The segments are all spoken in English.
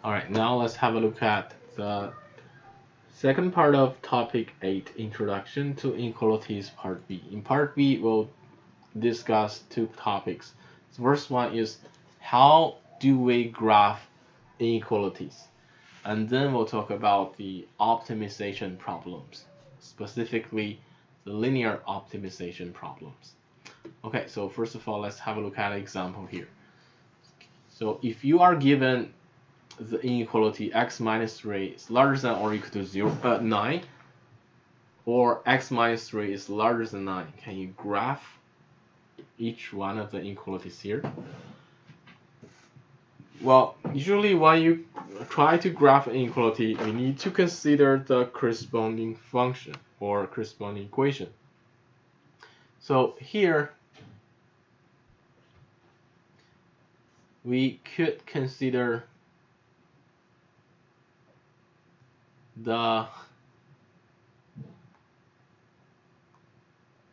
All right, now let's have a look at the second part of topic 8, Introduction to Inequalities, part B. In part B, we'll discuss two topics. The first one is how do we graph inequalities? And then we'll talk about the optimization problems, specifically the linear optimization problems. Okay, so first of all, let's have a look at an example here. So if you are given the inequality x minus 3 is larger than or equal to 9, or x minus 3 is larger than 9, can you graph each one of the inequalities here? Well, usually when you try to graph an inequality, we need to consider the corresponding function or corresponding equation. So here, we could consider the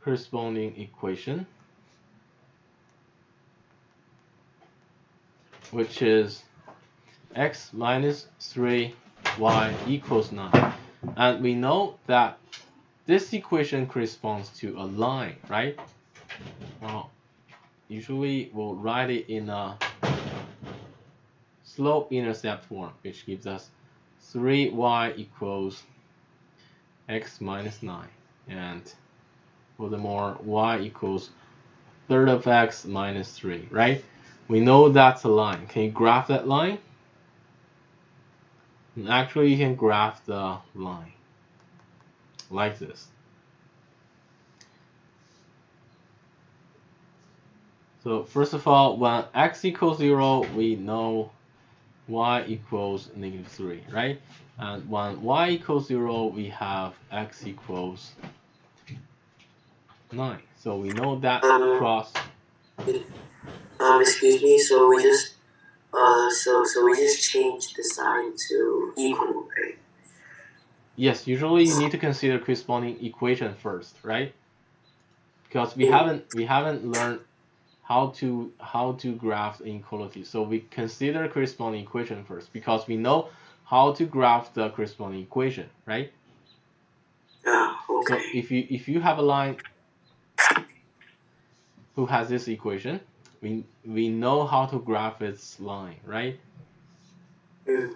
corresponding equation, which is x minus 3y equals 9. And we know that this equation corresponds to a line, right? Well, usually we'll write it in a slope-intercept form, which gives us 3y equals x minus 9. And furthermore, y equals third of x minus 3, right? We know that's a line. Can you graph that line? And actually, you can graph the line like this. So first of all, when x equals 0, we know y equals negative 3, right? And when y equals 0, we have x equals 9. So we know that cross. Excuse me. So we just we just changed the sign to equal, right? Yes, usually you need to consider corresponding equation first, right? Because we haven't learned how to graph inequality. So we consider corresponding equation first because we know how to graph the corresponding equation, right? Yeah. Okay. So if you have a line who has this equation, we know how to graph its line, right?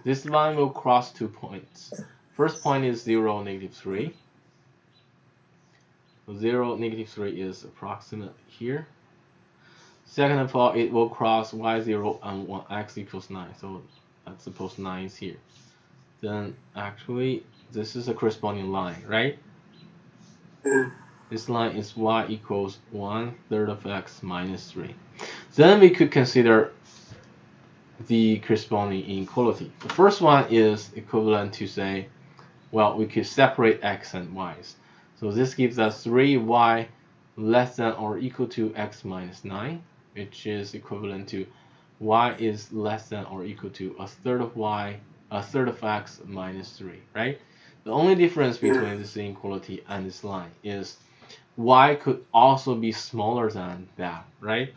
This line will cross 2 points. First point is 0, negative 3. So 0, negative 3 is approximately here. Second of all, it will cross y0 and x equals 9. So that's suppose 9 is here. Then actually, this is a corresponding line, right? This line is y equals 1/3 of x minus 3. Then we could consider the corresponding inequality. The first one is equivalent to say, well, we could separate x and y's. So this gives us 3y less than or equal to x minus 9, which is equivalent to y is less than or equal to 1/3 of y, 1/3 of x minus 3, right? The only difference between this inequality and this line is y could also be smaller than that, right?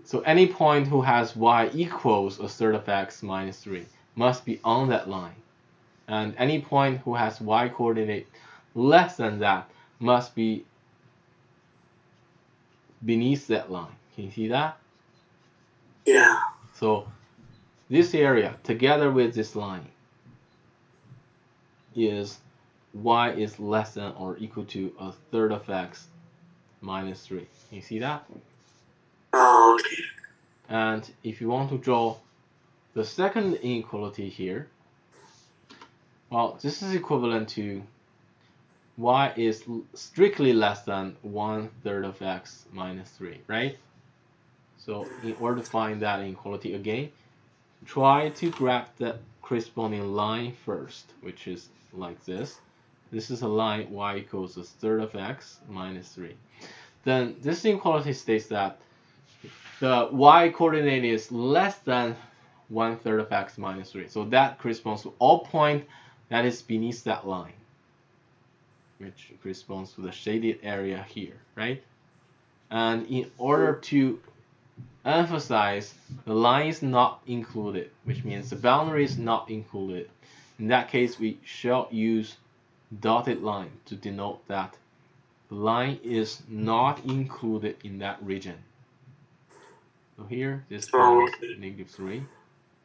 So any point who has y equals 1/3 of x minus 3 must be on that line. And any point who has y coordinate less than that must be beneath that line. Can you see that? Yeah. So this area together with this line is y is less than or equal to 1/3 of x minus 3. Can you see that? Oh, okay. And if you want to draw the second inequality here, well, this is equivalent to y is strictly less than 1/3 of x minus 3, right? So in order to find that inequality again, try to graph the corresponding line first, which is like this. This is a line y equals 1/3 of x minus 3. Then this inequality states that the y coordinate is less than 1/3 of x minus 3. So that corresponds to all point that is beneath that line, which corresponds to the shaded area here, right? And in order to emphasize the line is not included, which means the boundary is not included. In that case, we shall use dotted line to denote that the line is not included in that region. So here, this point is -3,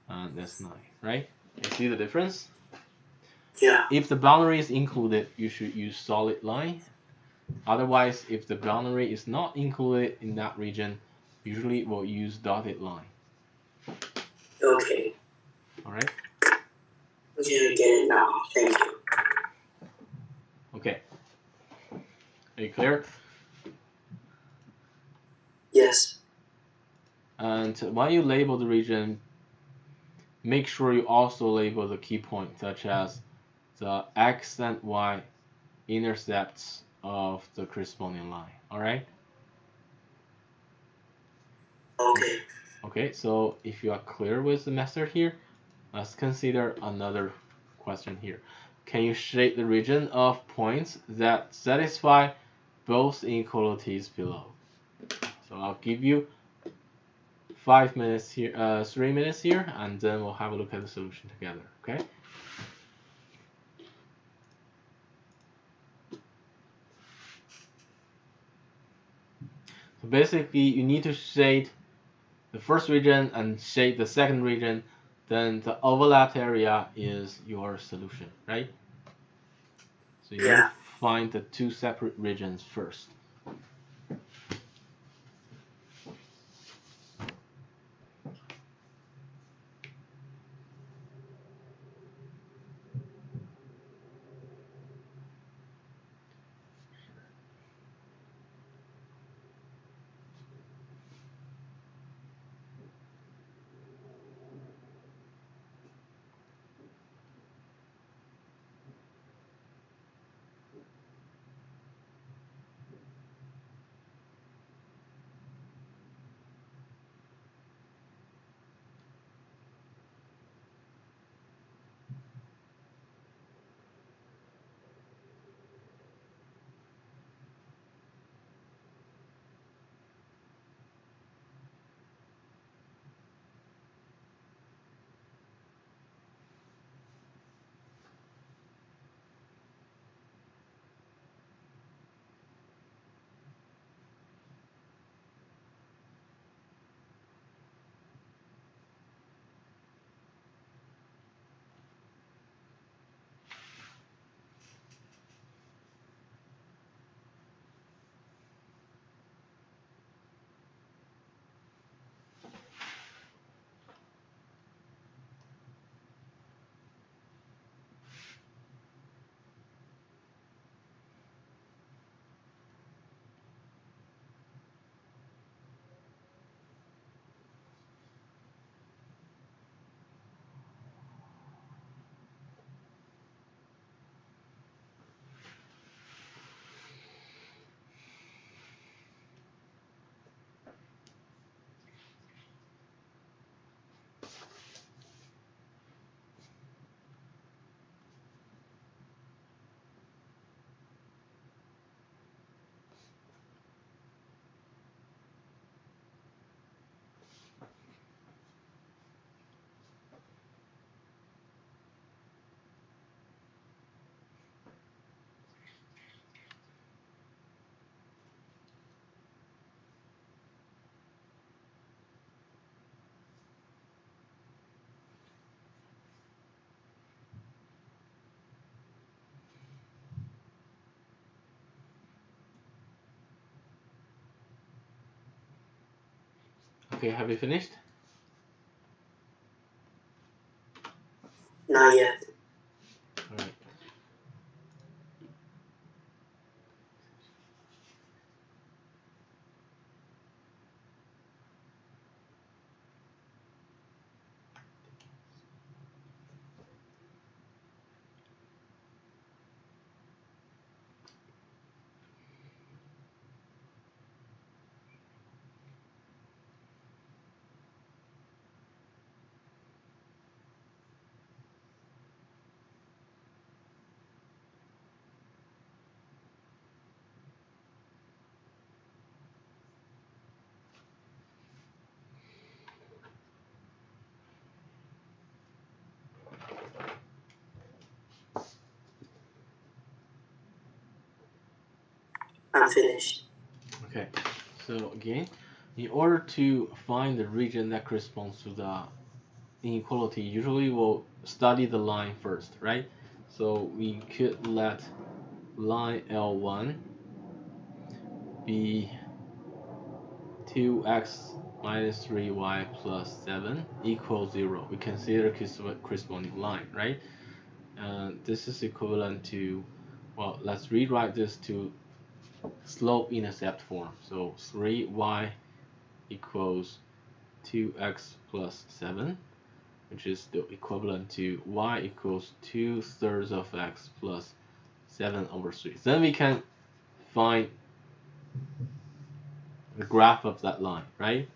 and that's 9, right? You see the difference? Yeah. If the boundary is included, you should use solid line. Otherwise, if the boundary is not included in that region, usually we'll use dotted line. Okay. All right? Okay, I get it now. Thank you. Okay. Are you clear? Yes. And when you label the region, make sure you also label the key point, such as the x and y intercepts of the corresponding line. All right? Okay. Okay, so if you are clear with the method here, let's consider another question here. Can you shape the region of points that satisfy both inequalities below? So I'll give you 5 minutes here, 3 minutes here, and then we'll have a look at the solution together, okay? So basically, you need to shade the first region and shade the second region, then the overlapped area is your solution, right? So you need to find the two separate regions first. Okay, have you finished? Not yet. All right. I'm finished. Okay, so again, in order to find the region that corresponds to the inequality, usually we'll study the line first, right? So we could let line L1 be 2x minus 3y plus 7 equals 0. We consider corresponding line, right? And this is equivalent to, well, let's rewrite this to slope-intercept form. So 3y equals 2x plus 7, which is the equivalent to y equals 2/3 of x plus 7 over 3. Then we can find the graph of that line, right?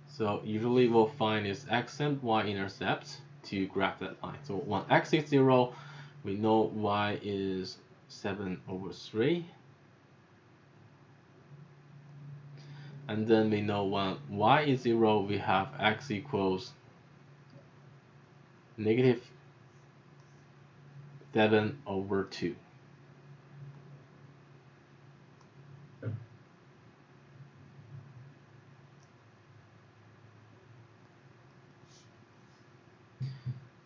So usually we'll find its x and y intercepts to graph that line. So when x is 0, we know y is 7 over 3. And then we know when y is 0, we have x equals negative 7 over 2.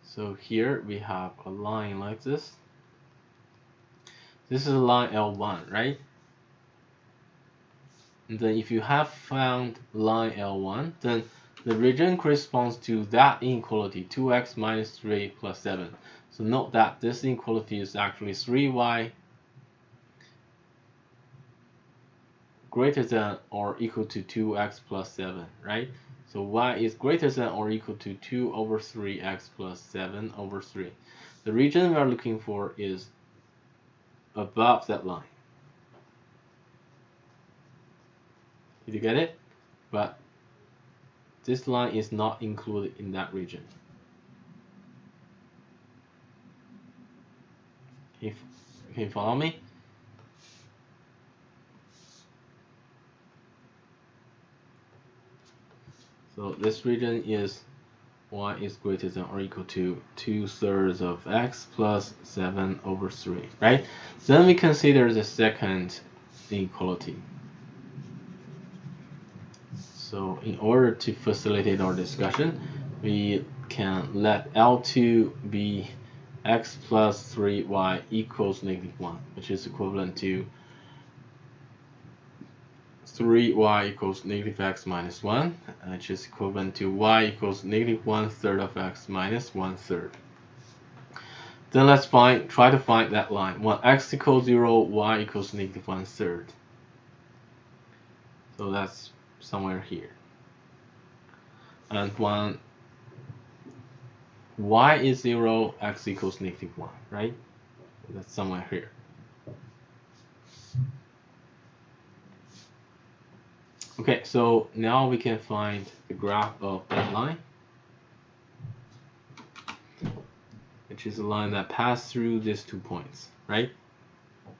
So here we have a line like this. This is a line L1, right? And then if you have found line L1, then the region corresponds to that inequality, 2x minus 3 plus 7. So note that this inequality is actually 3y greater than or equal to 2x plus 7, right? So y is greater than or equal to 2 over 3x plus 7 over 3. The region we are looking for is above that line. Did you get it? But this line is not included in that region. Can you follow me? So this region is y is greater than or equal to 2/3 of x plus 7 over 3, right? Then we consider the second inequality. So in order to facilitate our discussion, we can let L2 be x plus 3y equals -1, which is equivalent to 3y equals -x minus 1, which is equivalent to y equals -1/3 of x minus 1/3. Then let's try to find that line. When x equals 0, y equals -1/3. So that's somewhere here. And when y is 0, x equals -1, right? That's somewhere here. Okay, so now we can find the graph of that line, which is a line that passed through these 2 points, right?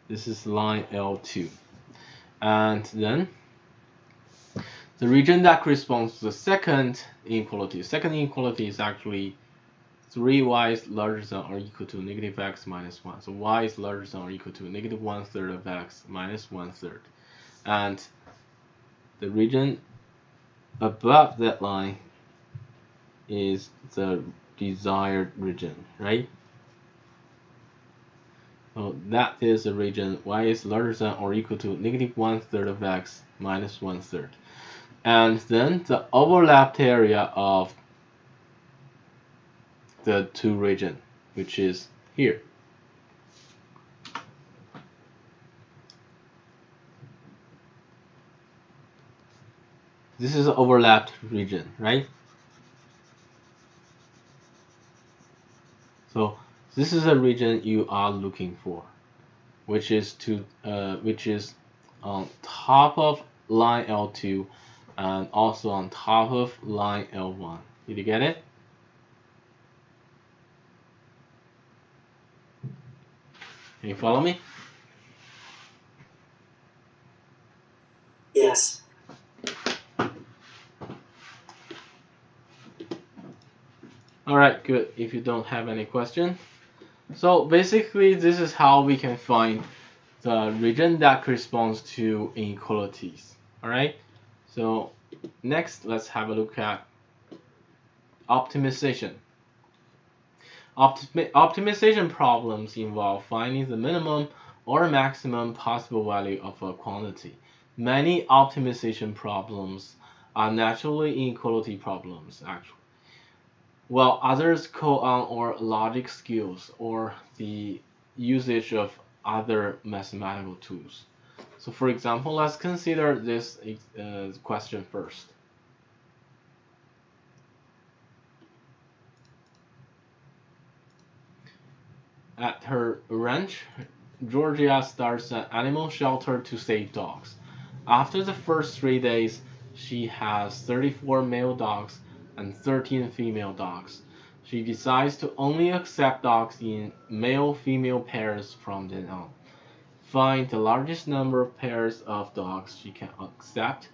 This is line L2. And then the region that corresponds to the second inequality. The second inequality is actually 3y is larger than or equal to -x minus 1. So y is larger than or equal to -1/3 of x minus 1/3. And the region above that line is the desired region, right? So that is the region y is larger than or equal to -1/3 of x minus 1/3. And then the overlapped area of the two regions, which is here. This is an overlapped region, right? So this is a region you are looking for, which is on top of line L2 and also on top of line L1. Did you get it? Can you follow me? Yes. All right, good. If you don't have any question. So basically, this is how we can find the region that corresponds to inequalities. All right. So next, let's have a look at optimization. Optimization problems involve finding the minimum or maximum possible value of a quantity. Many optimization problems are naturally inequality problems, actually, while others call on or logic skills or the usage of other mathematical tools. So for example, let's consider this question first. At her ranch, Georgia starts an animal shelter to save dogs. After the first 3 days, she has 34 male dogs and 13 female dogs. She decides to only accept dogs in male-female pairs from then on. Find the largest number of pairs of dogs she can accept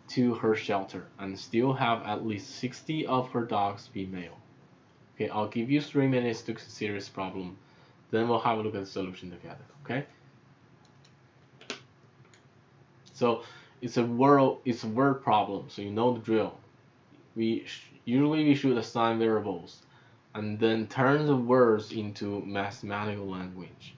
to her shelter and still have at least 60 of her dogs be male. Okay, I'll give you 3 minutes to consider this problem. Then we'll have a look at the solution together. Okay. So it's a word problem. So you know the drill. Usually we should assign variables and then turn the words into mathematical language.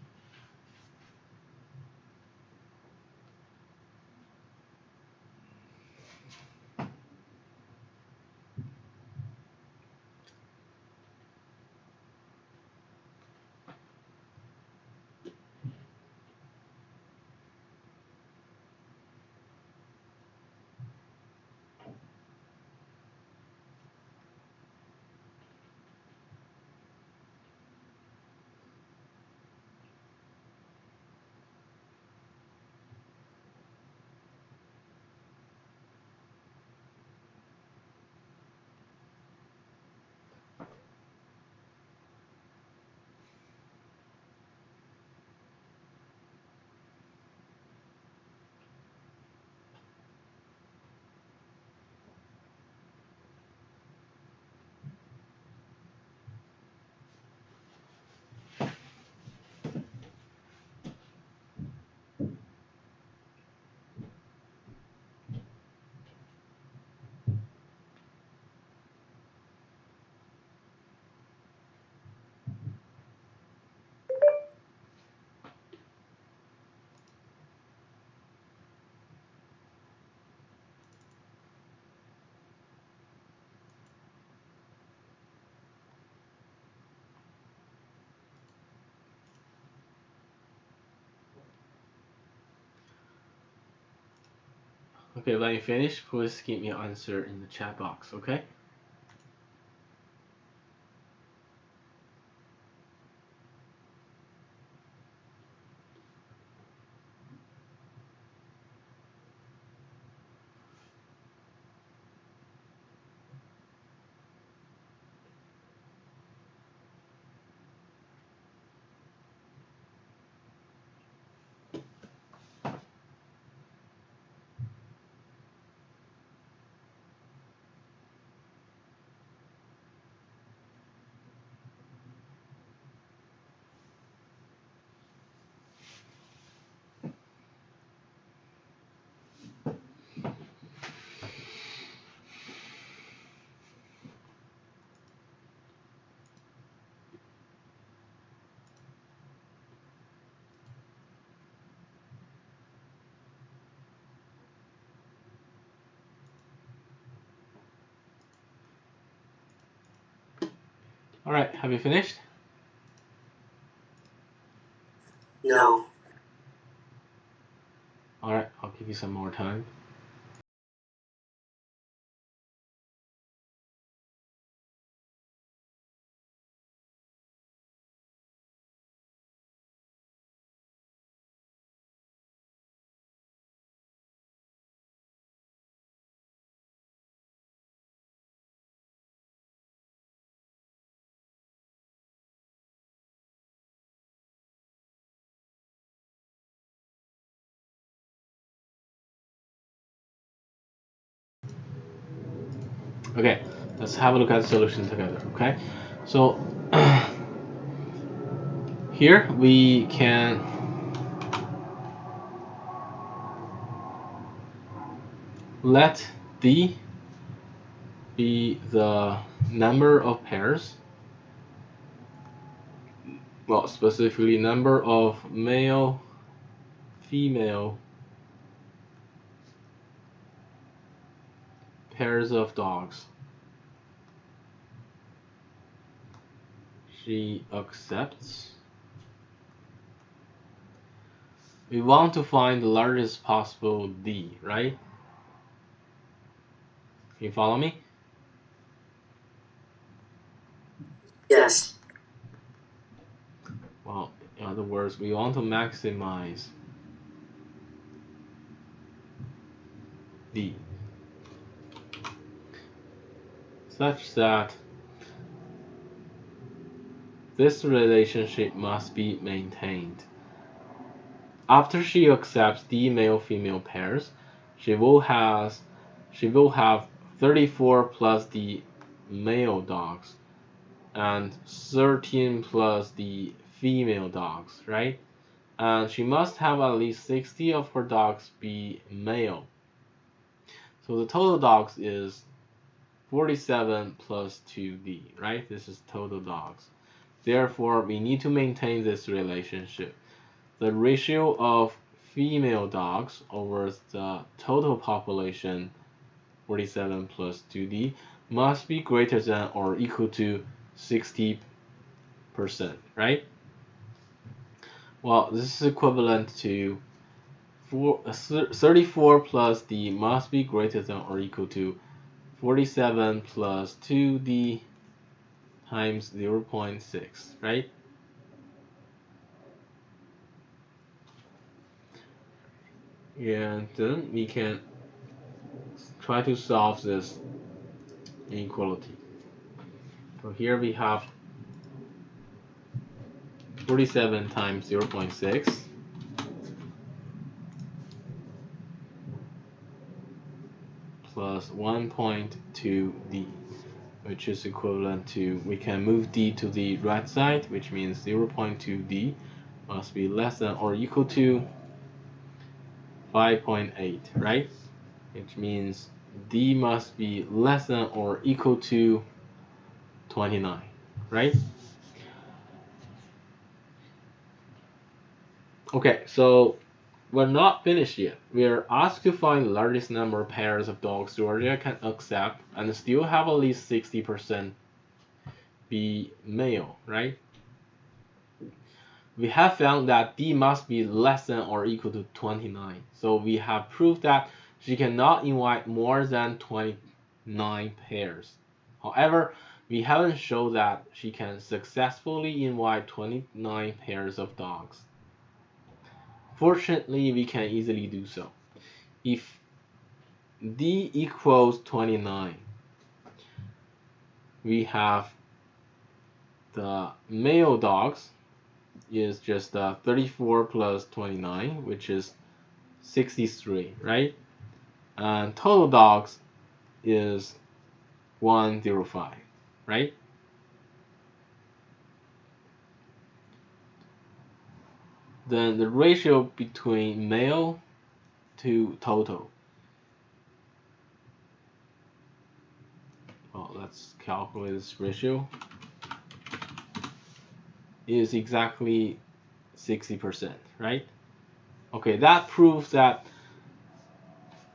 Okay, when you finish, please give me an answer in the chat box. Okay. All right. Have you finished? No. All right. I'll give you some more time. Okay. Let's have a look at the solution together. Okay. So here we can Let D be the number of pairs, well, specifically number of male, female pairs of dogs she accepts. We want to find the largest possible D, right? Can you follow me? Yes. Well, in other words, we want to maximize D such that this relationship must be maintained. After she accepts D male-female pairs, she will have 34 plus the male dogs and 13 plus the female dogs, right? And she must have at least 60 of her dogs be male. So the total dogs is 47 plus 2D, right? This is total dogs. Therefore, we need to maintain this relationship. The ratio of female dogs over the total population, 47 plus 2D, must be greater than or equal to 60%, right? Well, this is equivalent to 34 plus D must be greater than or equal to 47 plus 2D times 0.6, right? And then we can try to solve this inequality. So here we have 47 times 0.6 plus 1.2D, which is equivalent to, we can move D to the right side, which means 0.2D must be less than or equal to 5.8, right? Which means D must be less than or equal to 29, right? Okay, so we're not finished yet. We're asked to find the largest number of pairs of dogs Georgia can accept and still have at least 60% be male, right? We have found that D must be less than or equal to 29. So we have proved that she cannot invite more than 29 pairs. However, we haven't shown that she can successfully invite 29 pairs of dogs. Fortunately, we can easily do so. If D equals 29, we have the male dogs is just 34 plus 29, which is 63, right? And total dogs is 105, right? Then the ratio between male to total. Well, let's calculate this ratio. Is exactly 60%, right? Okay, that proves that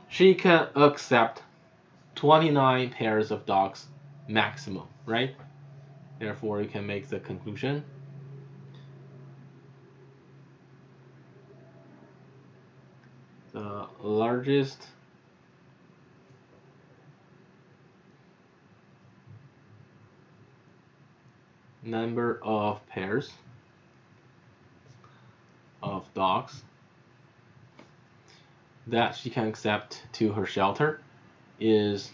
she can accept 29 pairs of dogs maximum, right? Therefore, you can make the conclusion. The largest number of pairs of dogs that she can accept to her shelter is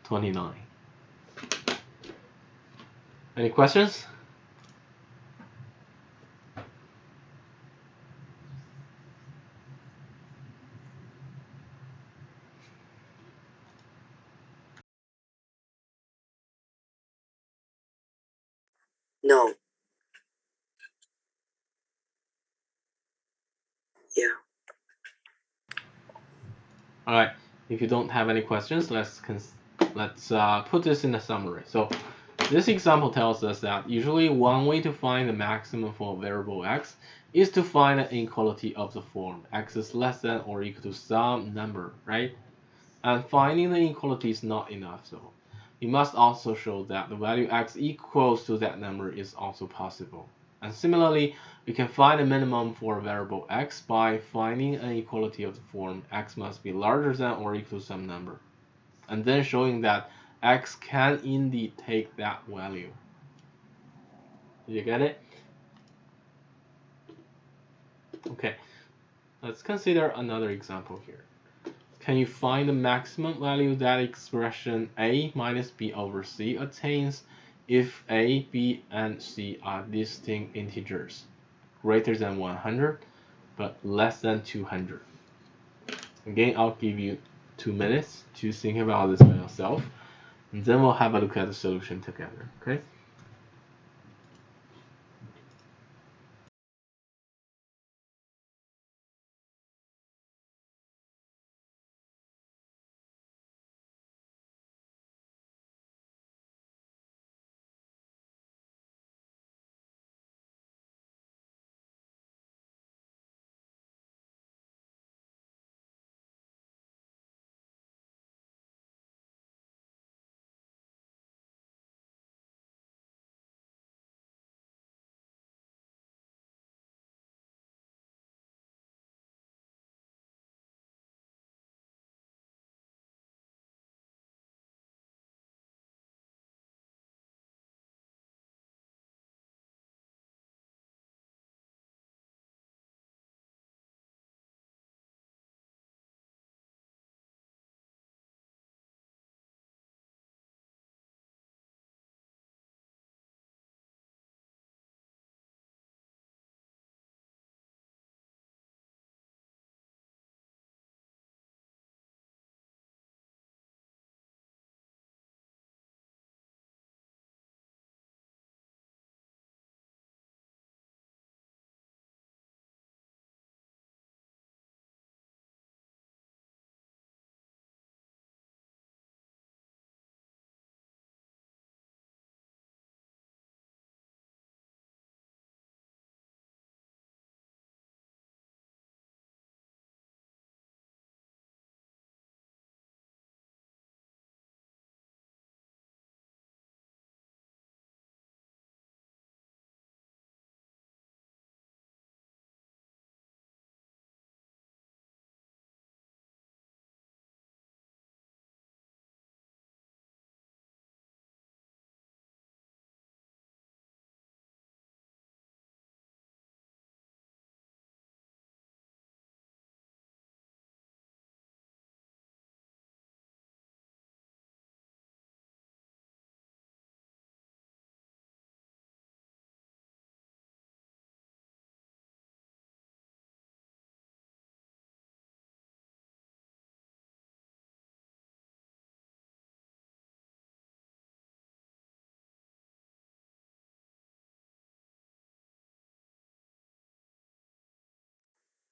29. Any questions? No. Yeah. All right. If you don't have any questions, let's put this in a summary. So this example tells us that usually one way to find the maximum for a variable x is to find an inequality of the form x is less than or equal to some number, right? And finding the inequality is not enough, so we must also show that the value x equals to that number is also possible. And similarly, we can find a minimum for a variable x by finding an equality of the form x must be larger than or equal to some number, and then showing that x can indeed take that value. Did you get it? Okay, let's consider another example here. Can you find the maximum value that expression a minus b over c attains if a, b, and c are distinct integers greater than 100 but less than 200? Again, I'll give you 2 minutes to think about this by yourself, and then we'll have a look at the solution together, okay?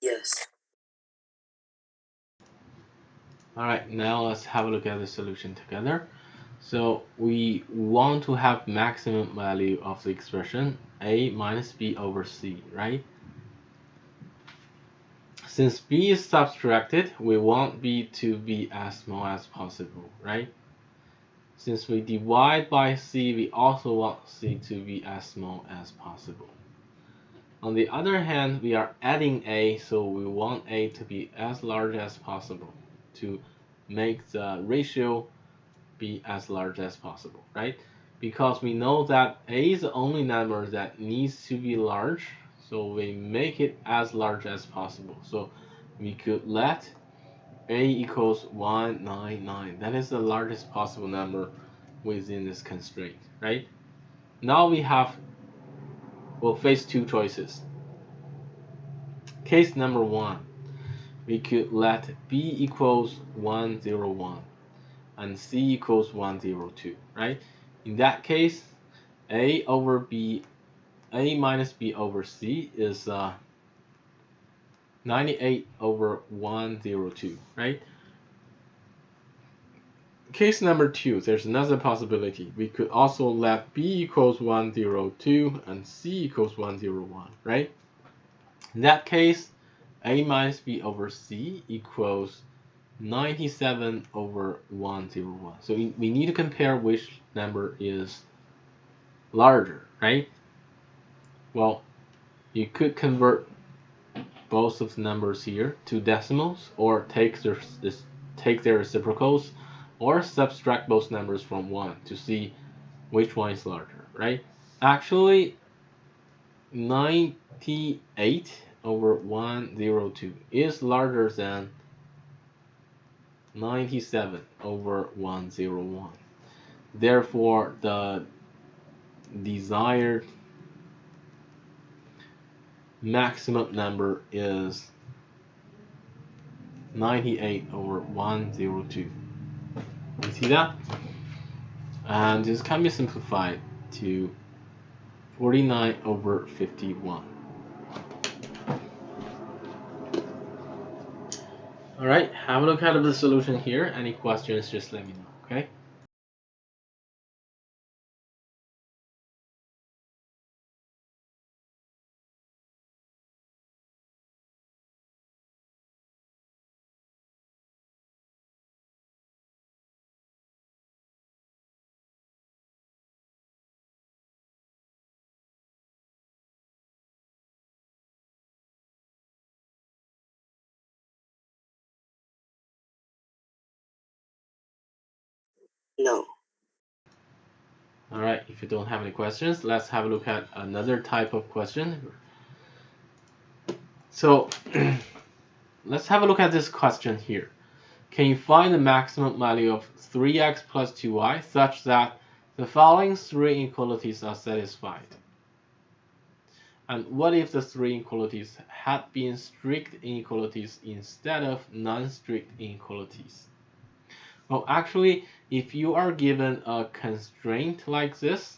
Yes. All right, now let's have a look at the solution together. So we want to have maximum value of the expression a minus b over c, right? Since b is subtracted, we want b to be as small as possible, right? Since we divide by c, we also want c to be as small as possible. On the other hand, we are adding a, so we want a to be as large as possible to make the ratio be as large as possible, right? Because we know that a is the only number that needs to be large, so we make it as large as possible. So we could let a equals 199. That is the largest possible number within this constraint, right? Now we'll face two choices. Case number one, we could let b equals 101 and c equals 102, right? In that case, a over b, a minus b over c is 98 over 102, right? case number 2, there's another possibility. We could also let b equals 1, 0, 2, and c equals 1, 0, 1, right? In that case, a minus b over c equals 97 over 101. So we need to compare which number is larger, right? Well, you could convert both of the numbers here to decimals, or take their reciprocals, or subtract both numbers from 1 to see which one is larger, right? Actually, 98 over 102 is larger than 97 over 101. Therefore, the desired maximum number is 98 over 102. You see that? And this can be simplified to 49 over 51. Alright, have a look at the solution here. Any questions, just let me know, okay? No. Alright, if you don't have any questions, let's have a look at another type of question. So, let's have a look at this question here. Can you find the maximum value of 3x plus 2y such that the following three inequalities are satisfied? And what if the three inequalities had been strict inequalities instead of non-strict inequalities? Well, actually, if you are given a constraint like this,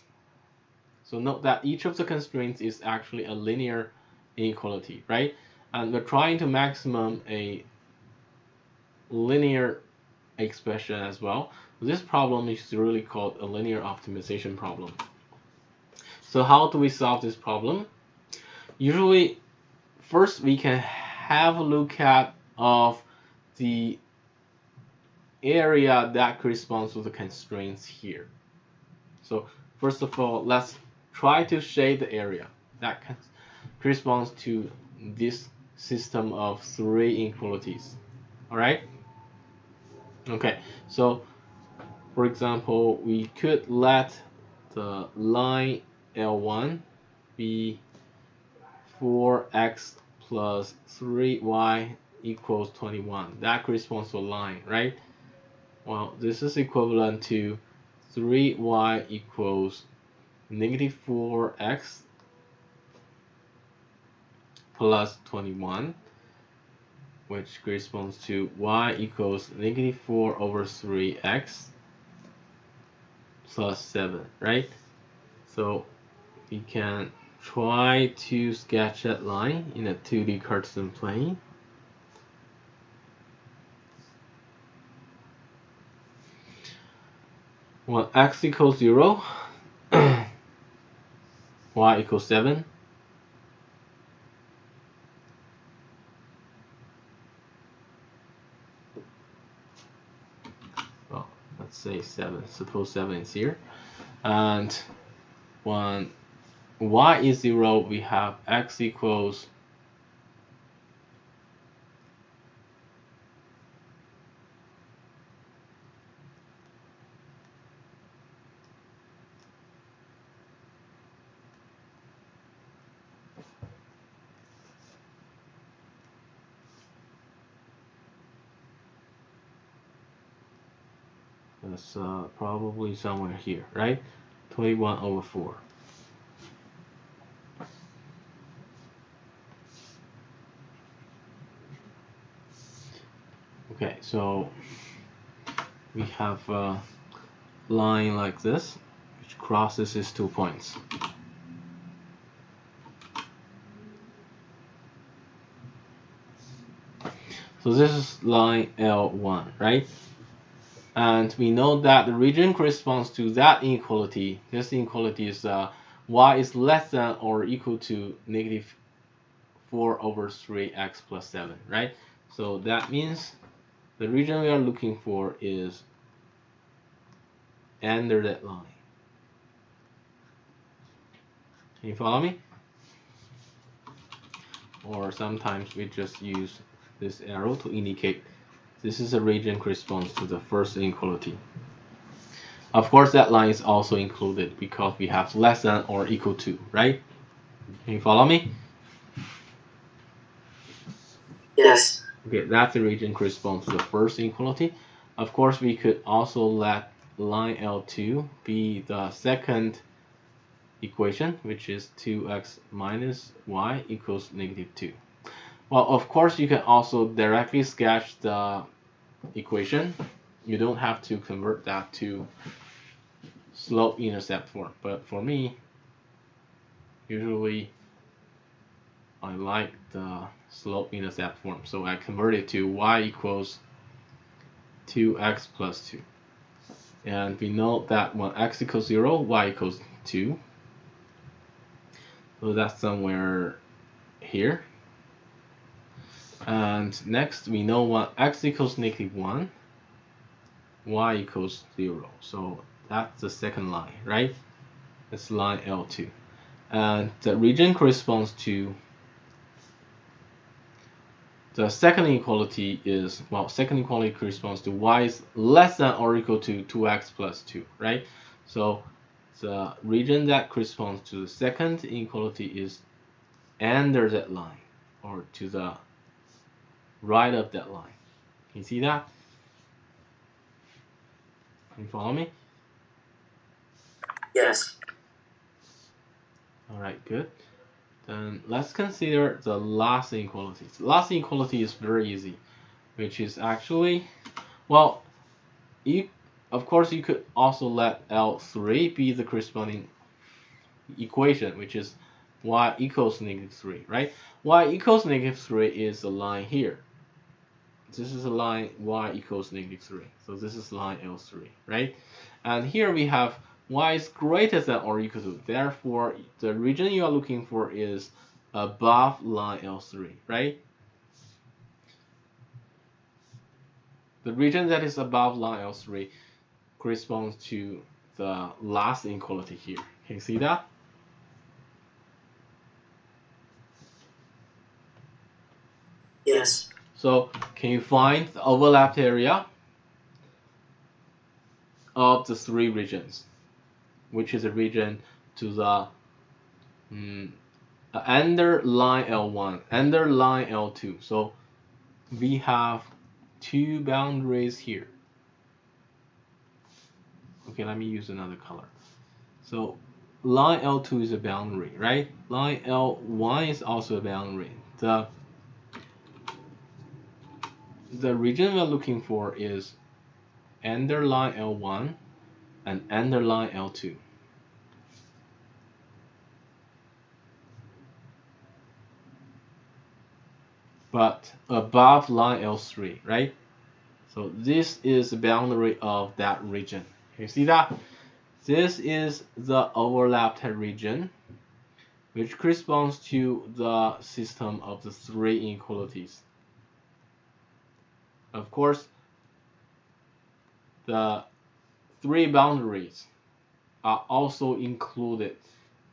so note that each of the constraints is actually a linear inequality, right? And we're trying to maximum a linear expression as well. This problem is really called a linear optimization problem. So how do we solve this problem? Usually, first we can have a look at of the area that corresponds to the constraints here. So first of all, let's try to shade the area that corresponds to this system of three inequalities. All right? Okay, so for example, we could let the line L1 be 4x plus 3y equals 21. That corresponds to a line, right? Well, this is equivalent to 3y equals negative 4x plus 21, which corresponds to y equals negative 4 over 3x plus 7, right? So we can try to sketch that line in a 2D Cartesian plane. Well, x equals 0, y equals 7. Well, let's say 7. Suppose 7 is here. And when y is 0, we have x equals that's probably somewhere here, right? 21 over 4. Okay, so we have a line like this, which crosses these 2 points. So this is line L1, right? And we know that the region corresponds to that inequality. This inequality is y is less than or equal to negative 4 over 3x plus 7, right? So that means the region we are looking for is under that line. Can you follow me? Or sometimes we just use this arrow to indicate this is a region corresponds to the first inequality. Of course, that line is also included because we have less than or equal to, right? Can you follow me? Yes. Okay, that's the region corresponds to the first inequality. Of course, we could also let line L2 be the second equation, which is 2x minus y equals negative 2. Well, of course, you can also directly sketch the equation. You don't have to convert that to slope-intercept form. But for me, usually I like the slope-intercept form. So I convert it to y equals 2x plus 2. And we know that when x equals 0, y equals 2. So that's somewhere here. And next, we know when x equals negative 1, y equals 0. So that's the second line, right? It's line L2. And the region corresponds to the second inequality is, well, second inequality corresponds to y is less than or equal to 2x plus 2, right? So the region that corresponds to the second inequality is under that line, or to the right of that line. Can you see that? Can you follow me? Yes. All right, good. Then let's consider the last inequality. The last inequality is very easy, which is actually, well, of course you could also let L3 be the corresponding equation, which is y equals negative 3, right? Y equals negative 3 is the line here. This is a line y equals negative 3. So this is line L3, right? And here we have y is greater than or equal to. Therefore, the region you are looking for is above line L3, right? The region that is above line L3 corresponds to the last inequality here. Can you see that? Yes. So can you find the overlapped area of the three regions, which is a region to the under line L1, under line L2. So we have two boundaries here. Okay, let me use another color. So line L2 is a boundary, right? Line L1 is also a boundary. The region we're looking for is under line L1 and under line L2. But above line L3, right? So this is the boundary of that region. You see that? This is the overlapped region, which corresponds to the system of the three inequalities. Of course, the three boundaries are also included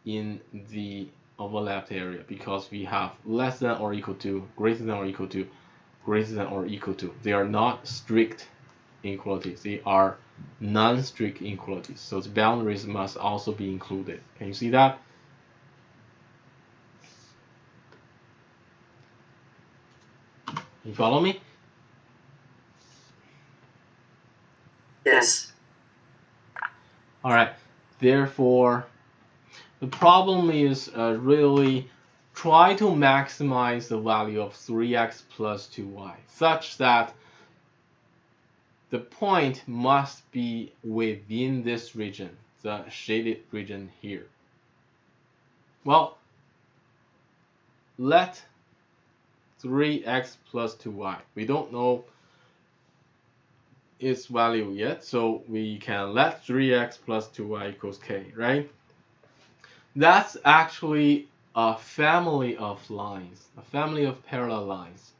in the overlapped area because we have less than or equal to, greater than or equal to, greater than or equal to. They are not strict inequalities. They are non-strict inequalities. So the boundaries must also be included. Can you see that? You follow me? Yes. All right. Therefore, the problem is really try to maximize the value of 3x plus 2y such that the point must be within this region, the shaded region here. Well, let 3x plus 2y. We don't know its value yet, so we can let 3x plus 2y equals k, right? That's actually a family of lines, a family of parallel lines,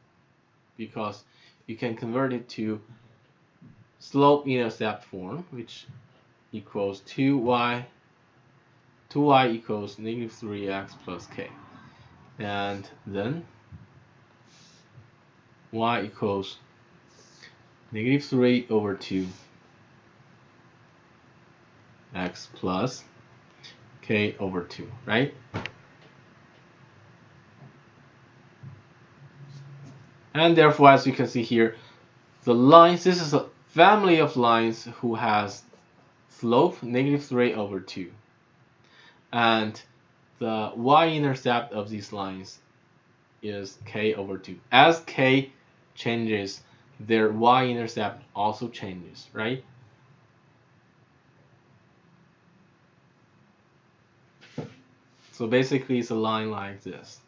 because you can convert it to slope-intercept form, which equals 2y equals negative 3x plus k. And then y equals negative 3 over 2 x plus k over 2, right? And therefore, as you can see here, the lines, this is a family of lines who has slope negative 3 over 2. And the y-intercept of these lines is k over 2. As k changes, their y-intercept also changes, right? So basically, it's a line like this.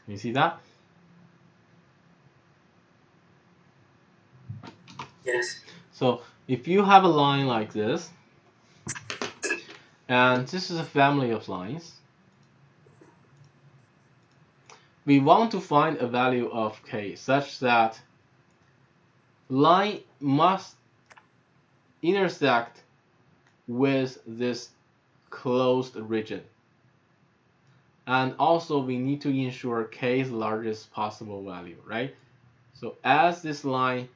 You see that? Yes. So if you have a line like this, and this is a family of lines, we want to find a value of k such that line must intersect with this closed region. And also we need to ensure k's largest possible value, right? So as this line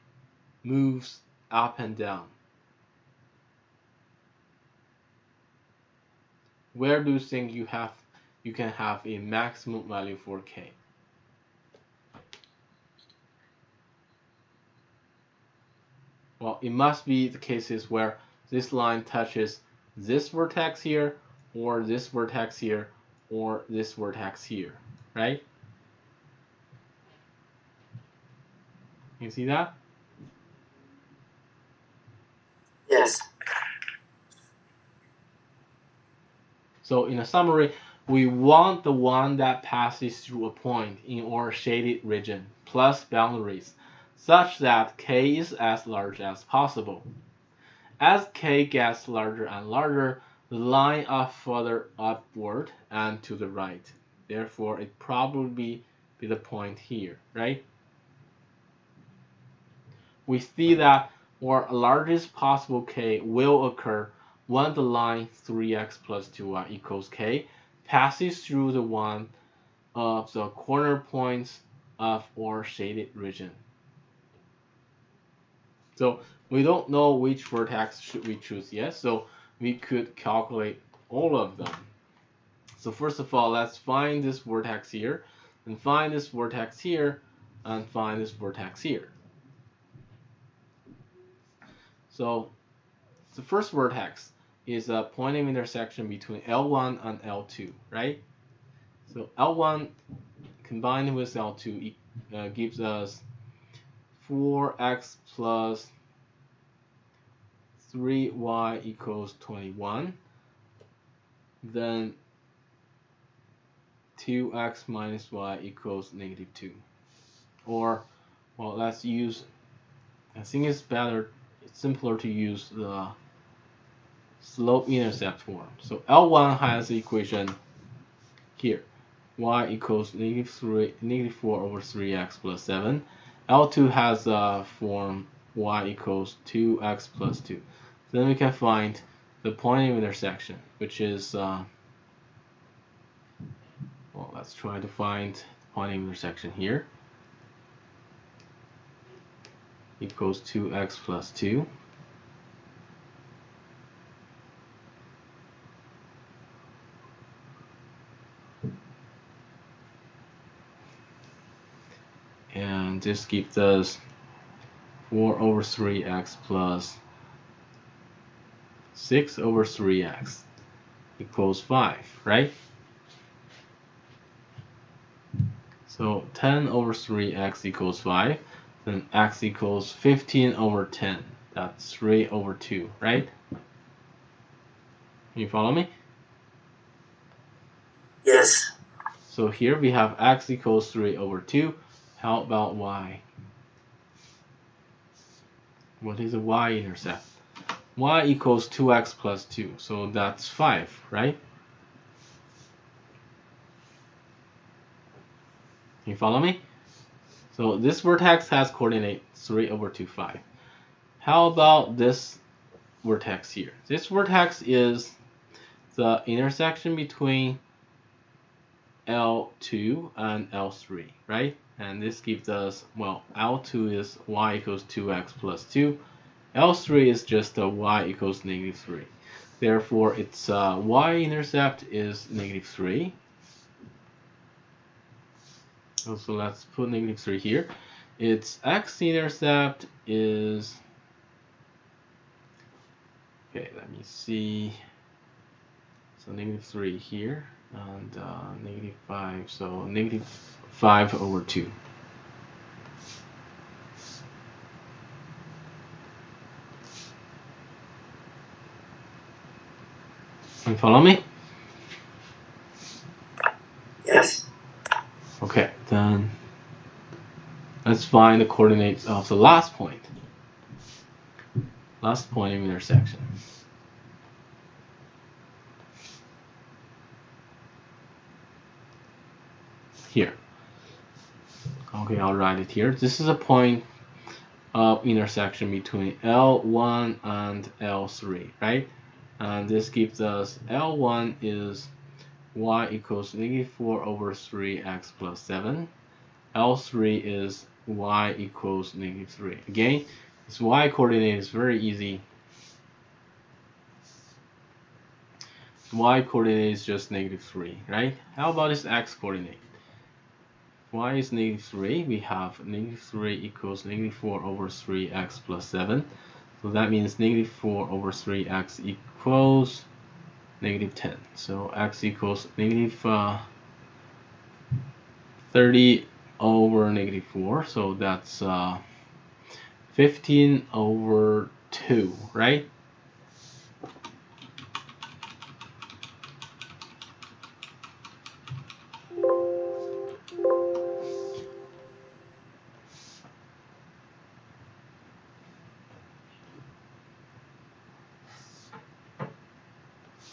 moves up and down, where do you think you can have a maximum value for k? Well, it must be the cases where this line touches this vertex here, or this vertex here, or this vertex here, right? You see that? Yes. So in a summary, we want the one that passes through a point in our shaded region plus boundaries such that k is as large as possible. As k gets larger and larger, the line are further upward and to the right. Therefore, it probably be the point here, right? We see that our largest possible k will occur when the line 3x plus 2y equals k passes through the one of the corner points of our shaded region. So we don't know which vertex should we choose yet, so we could calculate all of them. So first of all, let's find this vertex here, and find this vertex here, and find this vertex here. So the first vertex is a point of intersection between L1 and L2, right? So L1 combined with L2 gives us 4x plus 3y equals 21. Then 2x minus y equals negative 2. Or, well, let's use, I think it's simpler to use the slope-intercept form. So L1 has the equation here. Y equals negative 4 over 3x plus 7. L2 has a form y equals 2x plus 2. Then we can find the point of intersection, which is, well, let's try to find the point of intersection here. Equals 2x plus 2. And this gives us 4 over 3x plus 6 over 3x equals 5, right? So 10 over 3x equals 5. Then x equals 15 over 10. That's 3 over 2, right? Can you follow me? Yes. So here we have x equals 3 over 2. How about y? What is the y-intercept? Y equals 2x plus 2, so that's 5, right? Can you follow me? So this vertex has coordinate 3 over 2, 5. How about this vertex here? This vertex is the intersection between L2 and L3, right? And this gives us, well, L2 is y equals 2x plus 2. L3 is just y equals negative 3. Therefore, its y-intercept is negative 3. So let's put negative 3 here. Its x-intercept is, okay, let me see. So negative 3 here, and negative 5, so negative 5 over 2. Can you follow me? Yes. Okay, then let's find the coordinates of the last point. Last point of intersection. Here. Okay, I'll write it here. This is a point of intersection between L1 and L3, right? And this gives us L1 is y equals negative 4 over 3x plus 7. L3 is y equals negative 3. Again, this y coordinate is very easy. Y coordinate is just negative 3, right? How about this x coordinate? Y is negative 3. We have negative 3 equals negative 4 over 3x plus 7. So that means negative 4 over 3x equals negative 10. So x equals negative 30 over negative 4. So that's 15 over 2, right?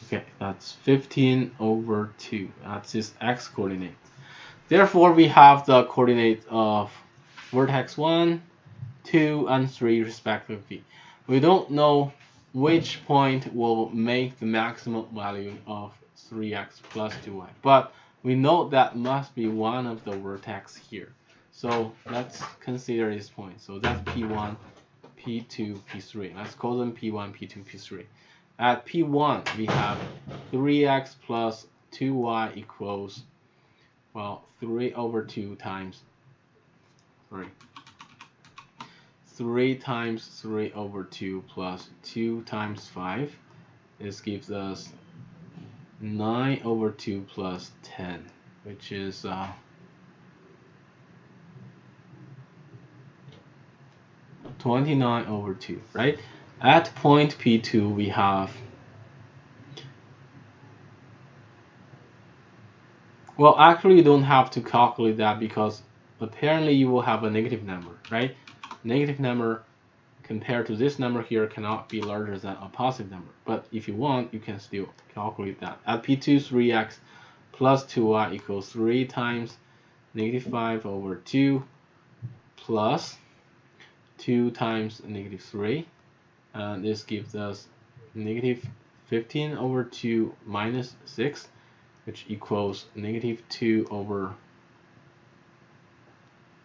Okay, that's 15 over 2. That's its x coordinate. Therefore, we have the coordinate of vertex 1, 2, and 3 respectively. We don't know which point will make the maximum value of 3x plus 2y, but we know that must be one of the vertex here. So let's consider this point. So that's P1, P2, P3. Let's call them P1, P2, P3. At P1, we have 3x plus 2y equals, well, 3 over 2 times 3. 3 times 3 over 2 plus 2 times 5. This gives us 9 over 2 plus 10, which is 29 over 2, right? At point P2, we have, well, actually you don't have to calculate that because apparently you will have a negative number, right? Negative number compared to this number here cannot be larger than a positive number. But if you want, you can still calculate that. At P2, 3x plus 2y equals 3 times negative 5 over 2 plus 2 times negative 3. And this gives us negative 15 over 2 minus 6, which equals negative 2 over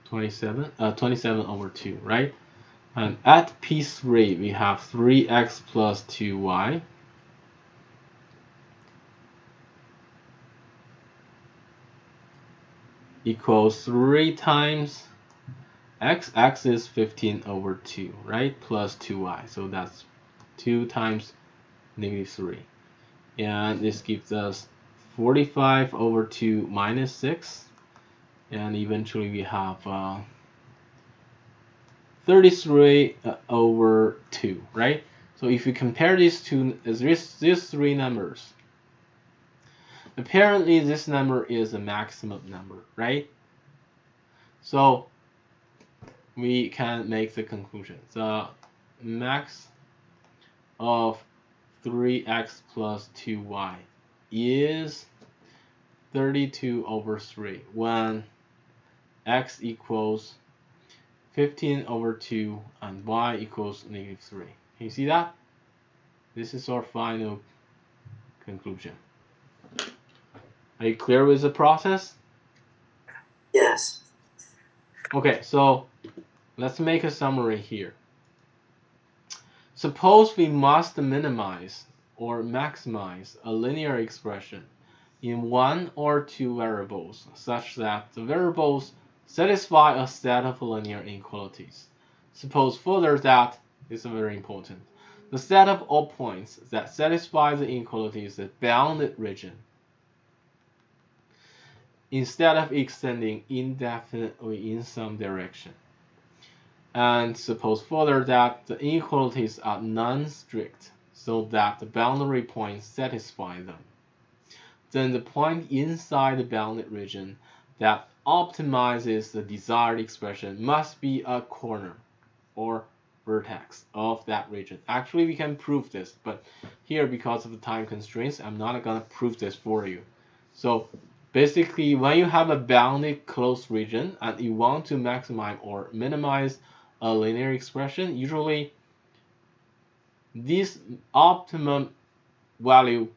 27 over 2, right? And at P3, we have 3x plus 2y equals 3 times x. X is 15 over 2, right? Plus 2y. So that's 2 times negative 3. And this gives us 45 over 2 minus 6. And eventually we have 33 over 2, right? So if you compare these three numbers, apparently this number is a maximum number, right? So we can make the conclusion. The max of 3x plus 2y is 32 over 3 when x equals 15 over 2 and y equals negative 3. Can you see that? This is our final conclusion. Are you clear with the process? Yes. Okay, so let's make a summary here. Suppose we must minimize or maximize a linear expression in one or two variables such that the variables satisfy a set of linear inequalities. Suppose further that, this is very important, the set of all points that satisfy the inequalities is a bounded region instead of extending indefinitely in some direction. And suppose further that the inequalities are non-strict, so that the boundary points satisfy them. Then the point inside the bounded region that optimizes the desired expression must be a corner or vertex of that region. Actually, we can prove this, but here, because of the time constraints, I'm not going to prove this for you. So basically, when you have a bounded closed region and you want to maximize or minimize a linear expression, usually this optimum value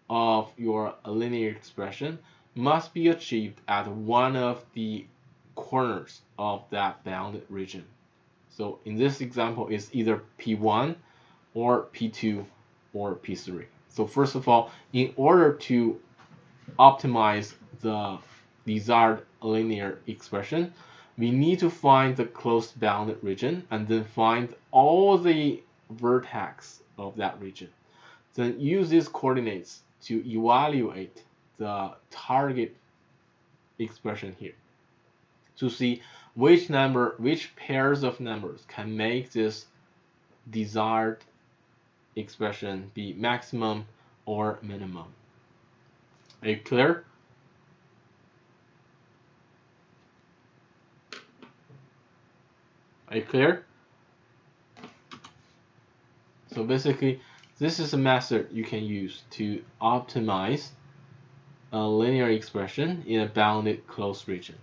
of your linear expression must be achieved at one of the corners of that bounded region. So in this example, it's either P1 or P2 or P3. So first of all, in order to optimize the desired linear expression, we need to find the closed bounded region and then find all the vertex of that region. Then use these coordinates to evaluate the target expression here to see which pairs of numbers can make this desired expression be maximum or minimum. Are you clear? Are you clear? So basically, this is a method you can use to optimize a linear expression in a bounded closed region.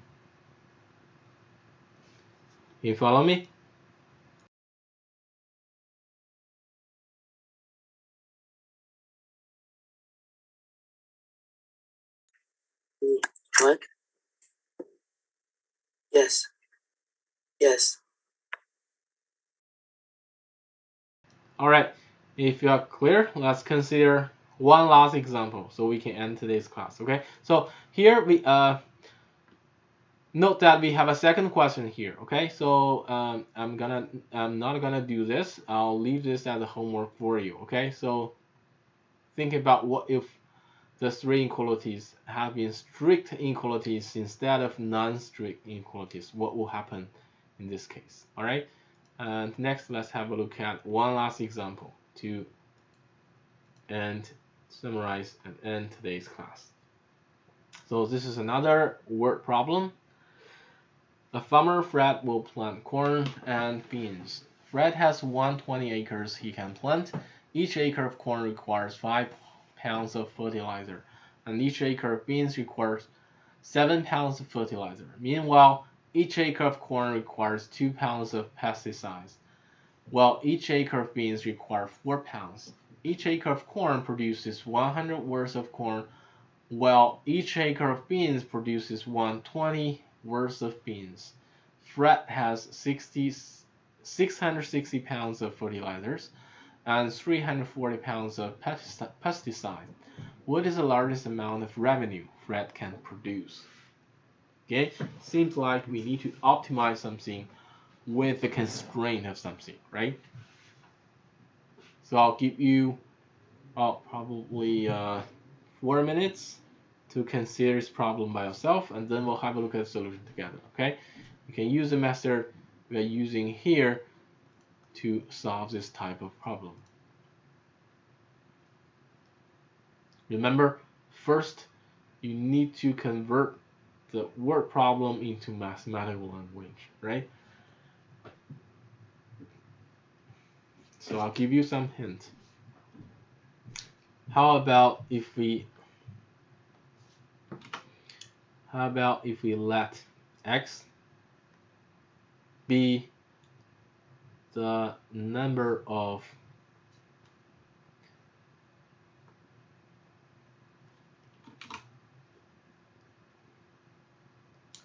Can you follow me? What? Yes. Yes. All right. If you are clear, let's consider one last example so we can end today's class. Okay. So here we note that we have a second question here. Okay. So I'm not gonna do this. I'll leave this as a homework for you. Okay. So think about what if the three inequalities have been strict inequalities instead of non-strict inequalities. What will happen in this case? All right. And next, let's have a look at one last example to summarize and end today's class. So this is another word problem. A farmer, Fred, will plant corn and beans. Fred has 120 acres he can plant. Each acre of corn requires 5 pounds of fertilizer, and each acre of beans requires 7 pounds of fertilizer. Meanwhile, each acre of corn requires 2 pounds of pesticides, while each acre of beans requires 4 pounds. Each acre of corn produces 100 worths of corn, while each acre of beans produces 120 worths of beans. Fred has 660 pounds of fertilizers and 340 pounds of pesticide. What is the largest amount of revenue Fred can produce? Okay, seems like we need to optimize something with the constraint of something, right? So I'll give you probably 4 minutes to consider this problem by yourself, and then we'll have a look at the solution together. Okay, you can use the method we are using here to solve this type of problem. Remember, first you need to convert the word problem into mathematical language, right? So I'll give you some hint. How about if we let x be the number of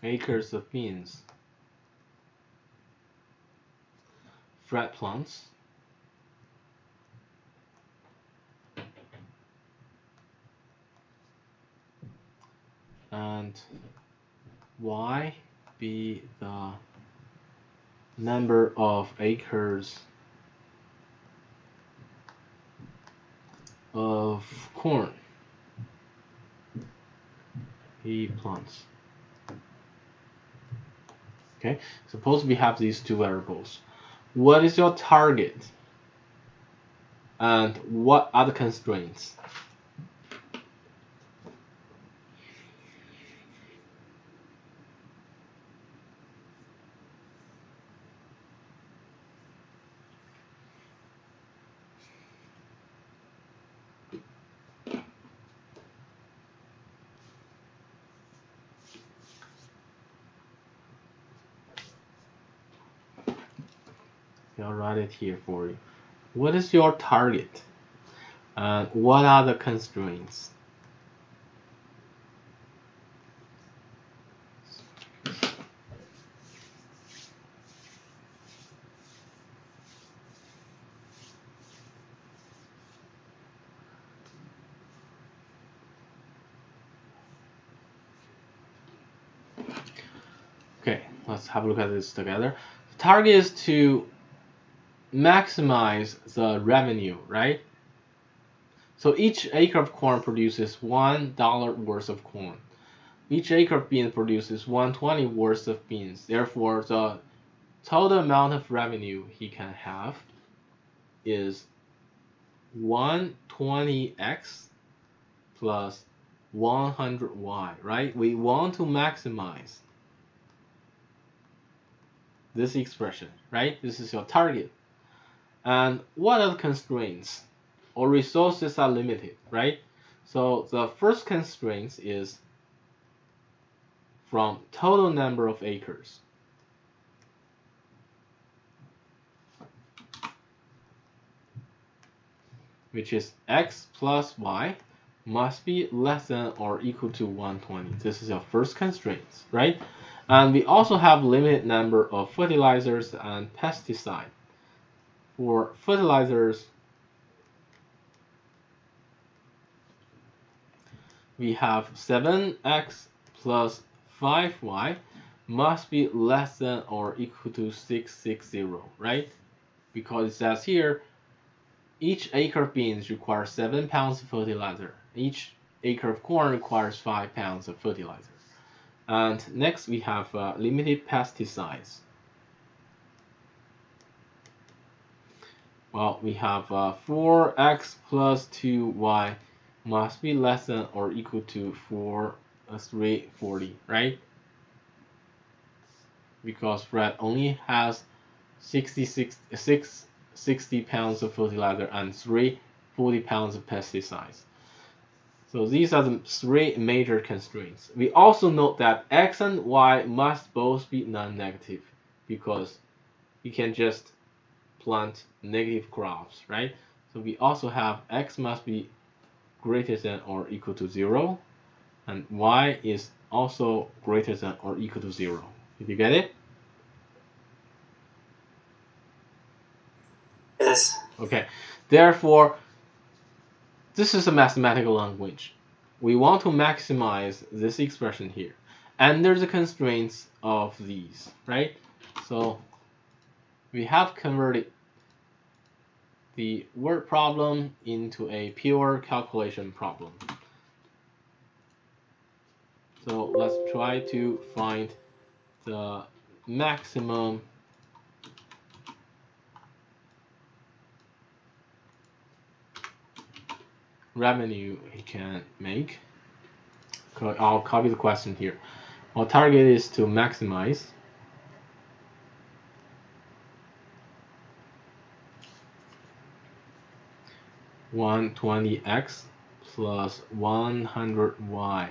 acres of beans Fred plants, and y be the number of acres of corn he plants. Okay, suppose we have these two variables. What is your target? And what are the constraints? I'll write it here for you. What is your target? And what are the constraints? Okay, let's have a look at this together. The target is to maximize the revenue, right? So each acre of corn produces $1 worth of corn. Each acre of beans produces 120 worth of beans. Therefore, the total amount of revenue he can have is 120x plus 100y, right? We want to maximize this expression, right? This is your target. And what are the constraints? Our resources are limited, right? So the first constraint is from total number of acres. Which is x plus y must be less than or equal to 120. This is your first constraint, right? And we also have limited number of fertilizers and pesticide. For fertilizers, we have 7x plus 5y must be less than or equal to 660, right? Because it says here, each acre of beans requires 7 pounds of fertilizer. Each acre of corn requires 5 pounds of fertilizer. And next we have limited pesticides. Well, we have 4x plus 2y must be less than or equal to 340, right? Because Fred only has 60 pounds of fertilizer and 340 pounds of pesticides. So these are the three major constraints. We also note that x and y must both be non-negative because you can just plant negative crops, right? So we also have x must be greater than or equal to 0, and y is also greater than or equal to 0. Did you get it? Yes. Okay. Therefore, this is a mathematical language. We want to maximize this expression here under the constraints of these, right? So we have converted the word problem into a pure calculation problem. So let's try to find the maximum revenue he can make. I'll copy the question here. Our target is to maximize 120x plus 100y.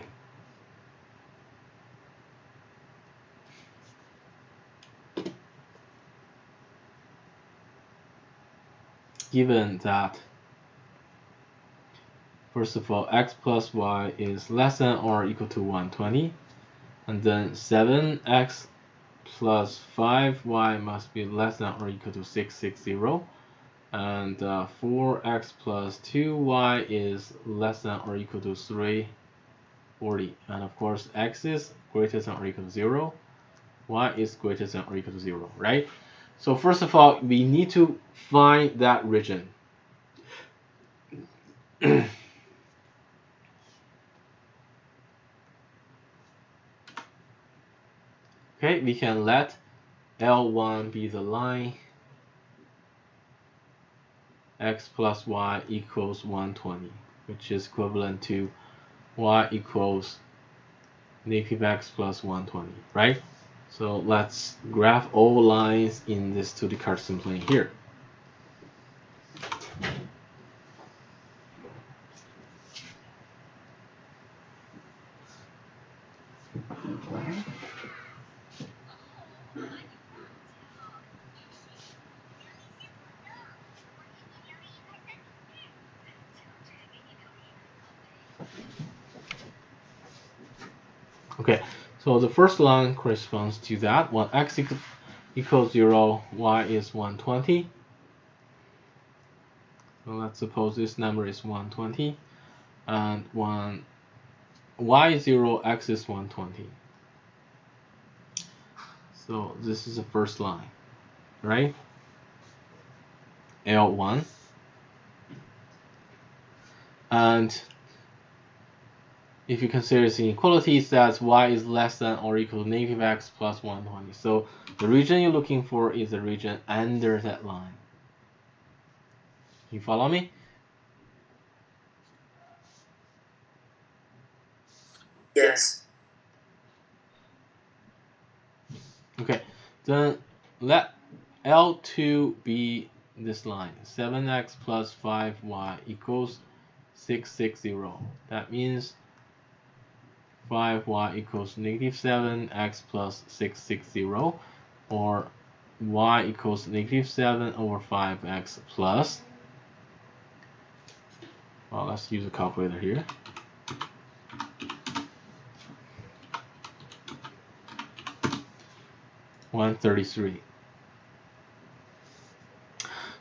Given that, first of all, x plus y is less than or equal to 120, and then 7x plus 5y must be less than or equal to 660, and 4x plus 2y is less than or equal to 340, and of course x is greater than or equal to 0, y is greater than or equal to 0, right? So first of all, we need to find that region. Okay, we can let L1 be the line x plus y equals 120, which is equivalent to y equals negative x plus 120, right? So let's graph all lines in this 2D Cartesian plane here. Okay, so the first line corresponds to that. When x equals 0, y is 120. So let's suppose this number is 120, and when y is 0, x is 120. So this is the first line, right? L1. And if you consider this inequalities, that's y is less than or equal to negative x plus 120. So the region you're looking for is the region under that line. You follow me? Yes. Okay, then let L2 be this line. 7x plus 5y equals 660. That means 5y equals negative 7x plus 660, or y equals negative 7 over 5x plus, well, let's use a calculator here. $133.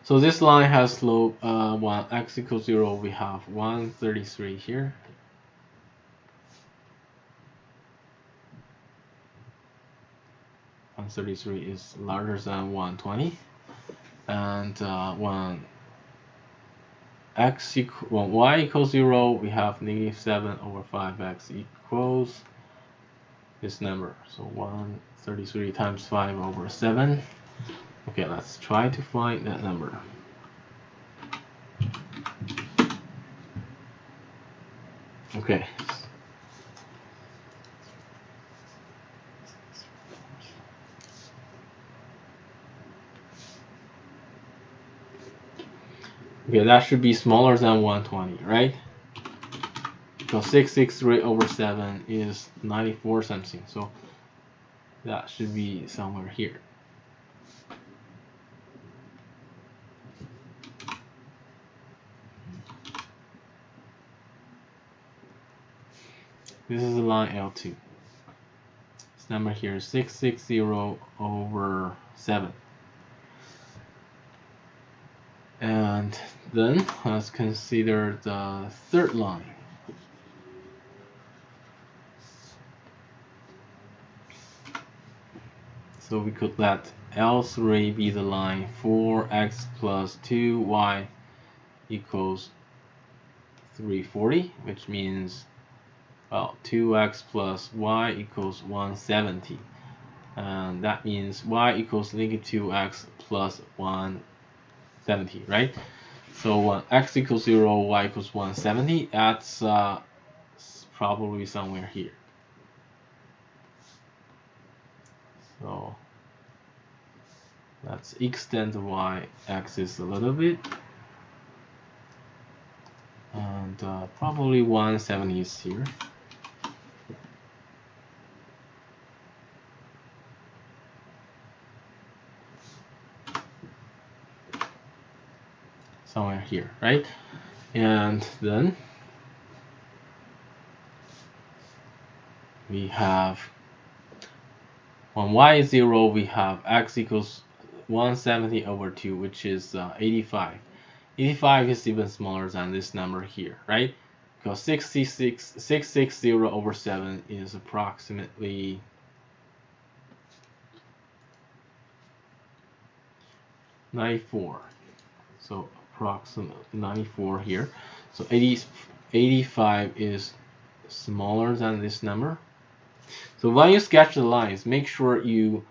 So this line has slope when x equals 0, we have 133 here. $133 is larger than 120, and when y equals 0, we have negative 7 over 5x equals this number. So 133 times 5 over 7. Okay, let's try to find that number. Okay. Okay, that should be smaller than 120, right? So 663 over 7 is 94 something. So that should be somewhere here. This is the line L2. This number here is 660 over 7. And then let's consider the third line. So we could let L3 be the line 4x plus 2y equals 340, which means, well, 2x plus y equals 170. And that means y equals negative 2x plus 170, right? So when x equals 0, y equals 170, that's probably somewhere here. So let's extend the y-axis a little bit. and probably 170 is here. Somewhere here, right? And then we have when y is 0, we have x equals 170 over 2, which is 85. 85 is even smaller than this number here, right? Because 660 over 7 is approximately 94. So approximately 94 here. So 85 is smaller than this number. So when you sketch the lines, make sure you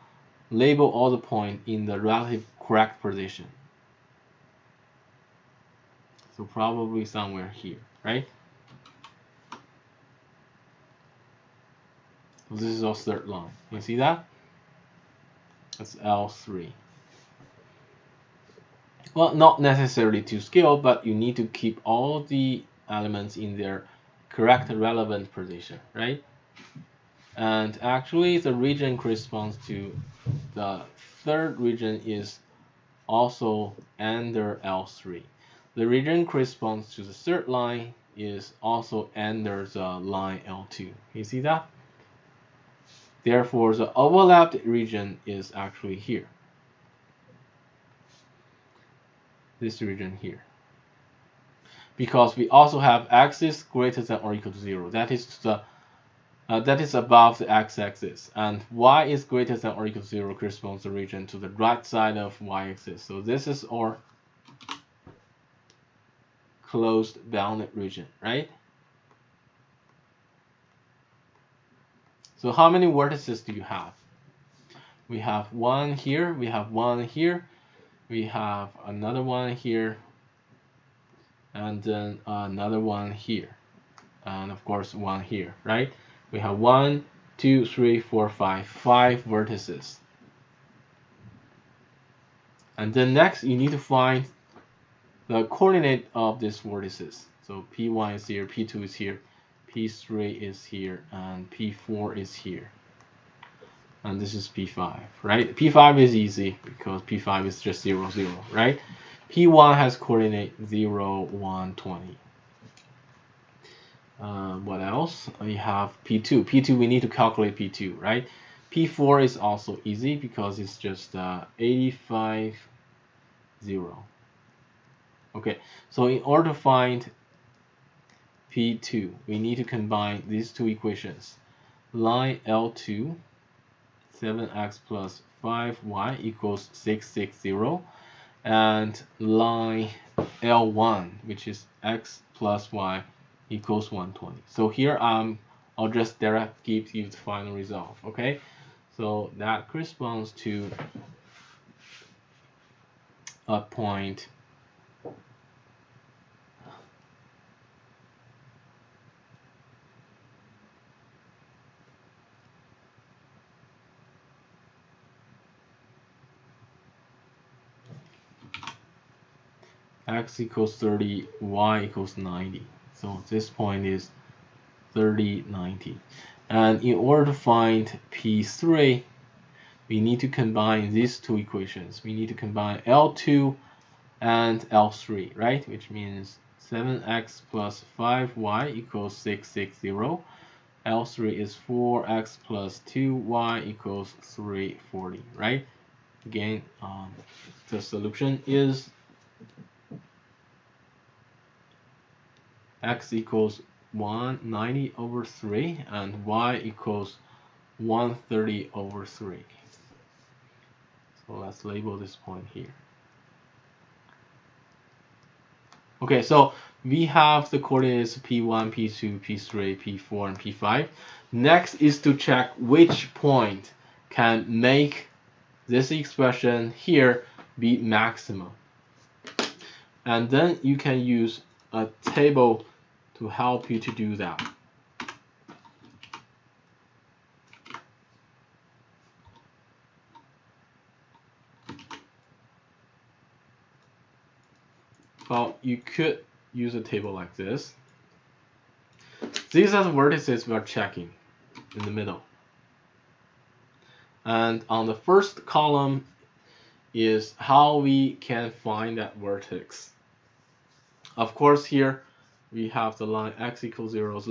label all the points in the relative correct position. So probably somewhere here, right? So this is our third line. You see that? That's L3. Well, not necessarily to scale, but you need to keep all the elements in their correct relevant position, right? And actually, the region corresponds to the third region is also under L3. The region corresponds to the third line is also under the line L2. You see that? Therefore, the overlapped region is actually here. This region here. Because we also have axis greater than or equal to 0. That is above the x-axis, and y is greater than or equal to 0 corresponds to the region to the right side of y-axis. So this is our closed bounded region, right? So how many vertices do you have? We have one here, we have one here, we have another one here, and then another one here, and of course one here, right? We have 1, 2, 3, 4, 5 vertices. And then next you need to find the coordinate of these vertices. So P1 is here, P2 is here, P3 is here, and P4 is here. And this is P5, right? P5 is easy because P5 is just 0, 0, right? P1 has coordinate 0, 1, 20. What else? We have P2. P2, we need to calculate P2, right? P4 is also easy because it's just 85, 0. Okay, so in order to find P2, we need to combine these two equations. Line L2, 7x plus 5y equals 660, and line L1, which is x plus y equals 120. So here I'll just direct give you the final result, okay? So that corresponds to a point x equals 30, y equals 90. So this point is 30, 90. And in order to find P3, we need to combine these two equations. We need to combine L2 and L3, right? Which means 7x plus 5y equals 660. L3 is 4x plus 2y equals 340, right? Again, the solution is x equals 190 over 3 and y equals 130 over 3. So let's label this point here. Okay, so we have the coordinates P1, P2, P3, P4, and P5. Next is to check which point can make this expression here be maximum. And then you can use a table to help you to do that. Well, you could use a table like this. These are the vertices we are checking in the middle. And on the first column is how we can find that vertex. Of course, here we have the line x equals 0.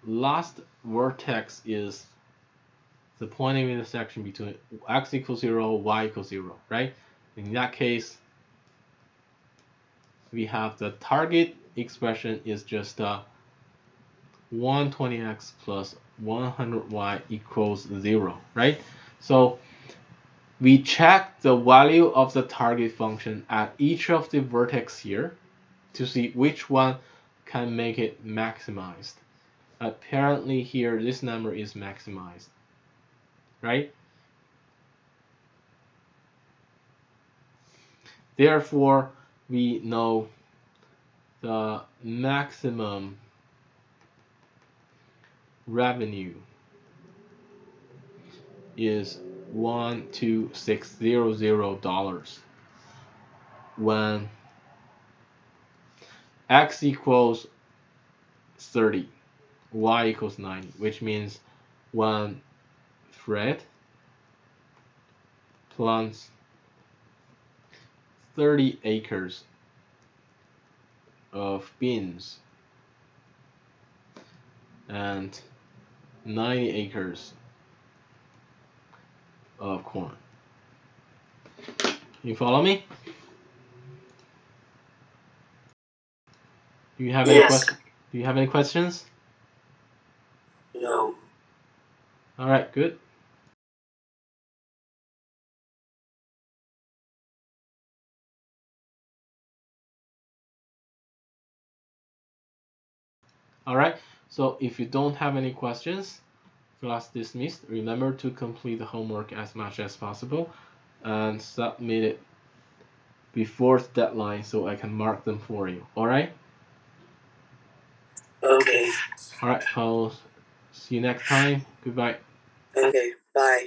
Last vertex is the point of intersection between x equals 0, y equals 0, right? In that case, we have the target expression is just 120x plus 100y equals 0, right? So we check the value of the target function at each of the vertex here to see which one can make it maximized. Apparently here this number is maximized, right? Therefore, we know the maximum revenue is $12600 when x equals 30, y equals 90, which means when Fred plants 30 acres of beans and 90 acres of corn. You follow me? Do you have any questions? Do you have any questions? No. All right, good. All right, so if you don't have any questions, class dismissed. Remember to complete the homework as much as possible and submit it before the deadline so I can mark them for you. All right? Okay. All right, I'll see you next time. Goodbye. Okay, bye.